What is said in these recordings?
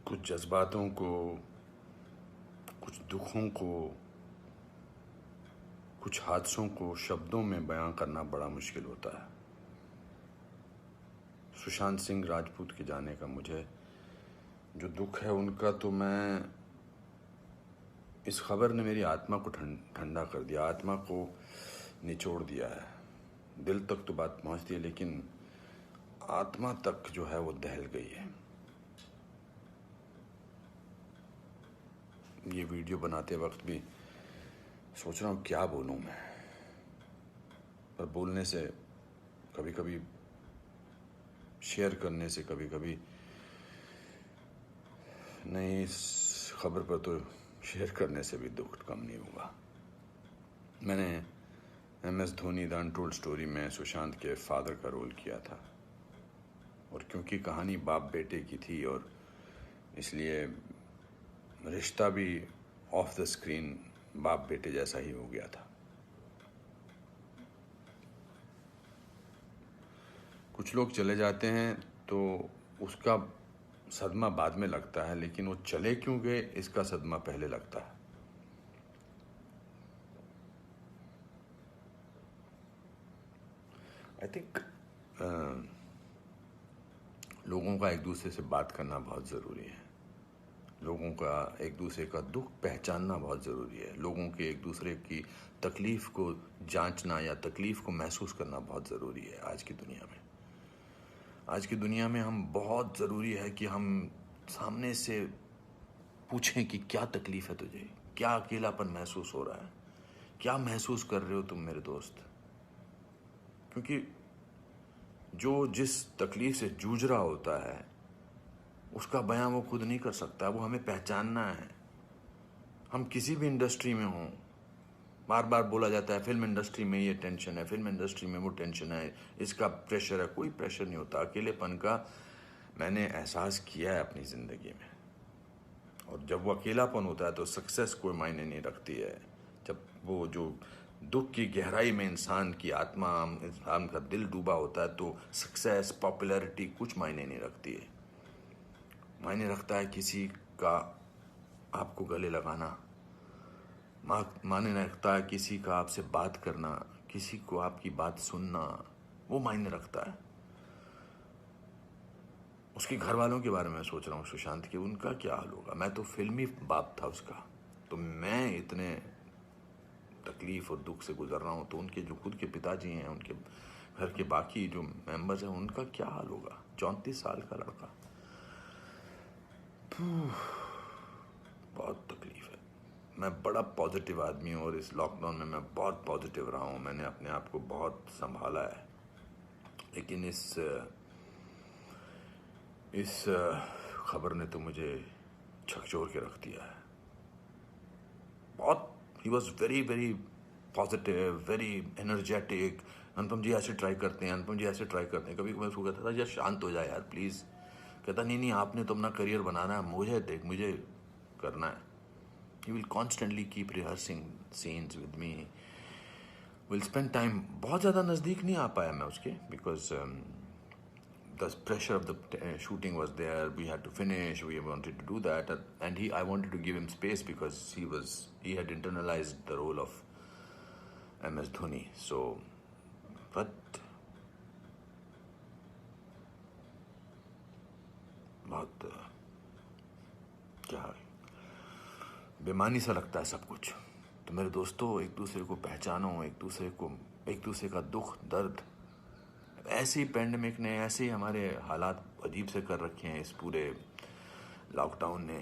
कुछ जज्बातों को, कुछ दुखों को, कुछ हादसों को शब्दों में बयां करना बड़ा मुश्किल होता है। सुशांत सिंह राजपूत के जाने का मुझे जो दुख है उनका, तो मैं इस खबर ने मेरी आत्मा को ठंडा कर दिया, आत्मा को निचोड़ दिया है। दिल तक तो बात पहुंचती है, लेकिन आत्मा तक जो है वो दहल गई है। ये वीडियो बनाते वक्त भी सोच रहा हूँ क्या बोलूँ मैं, पर बोलने से कभी कभी, शेयर करने से कभी कभी नहीं, इस खबर पर तो शेयर करने से भी दुख कम नहीं होगा। मैंने MS Dhoni the untold story में सुशांत के फादर का रोल किया था, और क्योंकि कहानी बाप बेटे की थी और इसलिए रिश्ता भी ऑफ द स्क्रीन बाप बेटे जैसा ही हो गया था। कुछ लोग चले जाते हैं तो उसका सदमा बाद में लगता है, लेकिन वो चले क्यों गए इसका सदमा पहले लगता है। आई थिंक लोगों का एक दूसरे से बात करना बहुत ज़रूरी है। लोगों का एक दूसरे का दुख पहचानना बहुत ज़रूरी है। लोगों के एक दूसरे की तकलीफ़ को जांचना या तकलीफ़ को महसूस करना बहुत ज़रूरी है आज की दुनिया में। आज की दुनिया में हम बहुत ज़रूरी है कि हम सामने से पूछें कि क्या तकलीफ़ है तुझे, क्या अकेलापन महसूस हो रहा है, क्या महसूस कर रहे हो तुम मेरे दोस्त। क्योंकि जो जिस तकलीफ़ से जूझ रहा होता है उसका बयां वो खुद नहीं कर सकता, वो हमें पहचानना है। हम किसी भी इंडस्ट्री में हों, बार बार बोला जाता है फिल्म इंडस्ट्री में ये टेंशन है, फिल्म इंडस्ट्री में वो टेंशन है, इसका प्रेशर है। कोई प्रेशर नहीं होता। अकेलेपन का मैंने एहसास किया है अपनी ज़िंदगी में, और जब वो अकेलापन होता है तो सक्सेस कोई मायने नहीं रखती है। जब वो जो दुख की गहराई में इंसान की आत्मा, इंसान का दिल डूबा होता है, तो सक्सेस, पॉपुलैरिटी कुछ मायने नहीं रखती है। मायने रखता है किसी का आपको गले लगाना, मायने रखता है किसी का आपसे बात करना, किसी को आपकी बात सुनना, वो मायने रखता है। उसके घर वालों के बारे में सोच रहा हूँ सुशांत के, उनका क्या हाल होगा। मैं तो फिल्मी बाप था उसका, तो मैं इतने तकलीफ और दुख से गुजर रहा हूँ, तो उनके जो खुद के पिताजी हैं, उनके घर के बाकी जो मेंबर्स हैं, उनका क्या हाल होगा। 34 साल का लड़का, बहुत तकलीफ है। मैं बड़ा पॉजिटिव आदमी हूँ, और इस लॉकडाउन में मैं बहुत पॉजिटिव रहा हूँ। मैंने अपने आप को बहुत संभाला है, लेकिन इस खबर ने तो मुझे झकझोर के रख दिया है। बहुत, he was very very positive, very energetic. Anupam ji ऐसे ट्राई करते हैं, अनुपम जी ऐसे ट्राई करते हैं। कभी कभी उसको कहता था यार शांत हो जाए यार प्लीज़। कहता नहीं नहीं, आपने तो अपना करियर बनाना है, मुझे देख, मुझे करना है। He will constantly keep rehearsing scenes with me. We'll spend time. बहुत ज़्यादा नज़दीक नहीं आ पाया मैं उसके, because the pressure of the shooting was there. We had to finish. We wanted to do that, and I wanted to give him space because he had internalized the role of MS Dhoni. So, but बहुत क्या बेमानी सा लगता है सब कुछ। तो मेरे दोस्तों, एक दूसरे को पहचानो, एक दूसरे का दुख दर्द। ऐसे ही पैंडेमिक ने, ऐसे ही हमारे हालात अजीब से कर रखे हैं। इस पूरे लॉकडाउन ने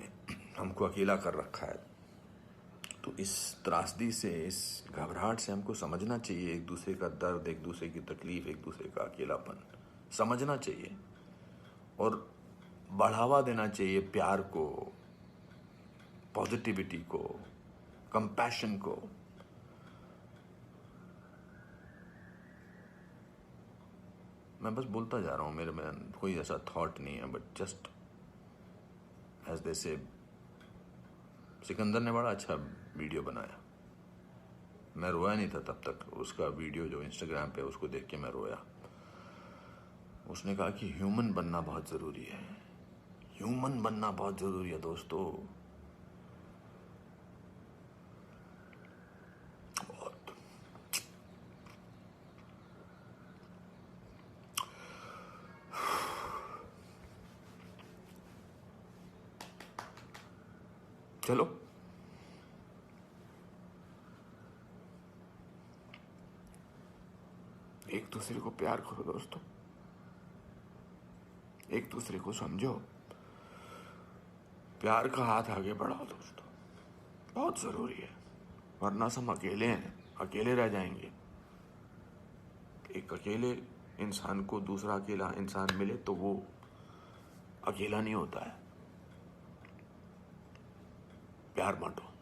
हमको अकेला कर रखा है। तो इस त्रासदी से, इस घबराहट से हमको समझना चाहिए एक दूसरे का दर्द, एक दूसरे की तकलीफ, एक दूसरे का अकेलापन समझना चाहिए, और बढ़ावा देना चाहिए प्यार को, पॉजिटिविटी को, कंपैशन को। मैं बस बोलता जा रहा हूँ, मेरे में कोई ऐसा थॉट नहीं है, बट जस्ट एज दे से। सिकंदर ने बड़ा अच्छा वीडियो बनाया, मैं रोया नहीं था तब तक। उसका वीडियो जो इंस्टाग्राम पे, उसको देख के मैं रोया। उसने कहा कि ह्यूमन बनना बहुत ज़रूरी है। ह्यूमन बनना बहुत जरूरी है दोस्तों। बहुत। चलो एक दूसरे को प्यार करो दोस्तों, एक दूसरे को समझो, प्यार का हाथ आगे बढ़ाओ दोस्तों, बहुत जरूरी है। वरना हम अकेले हैं, अकेले रह जाएंगे। एक अकेले इंसान को दूसरा अकेला इंसान मिले तो वो अकेला नहीं होता है। प्यार बांटो।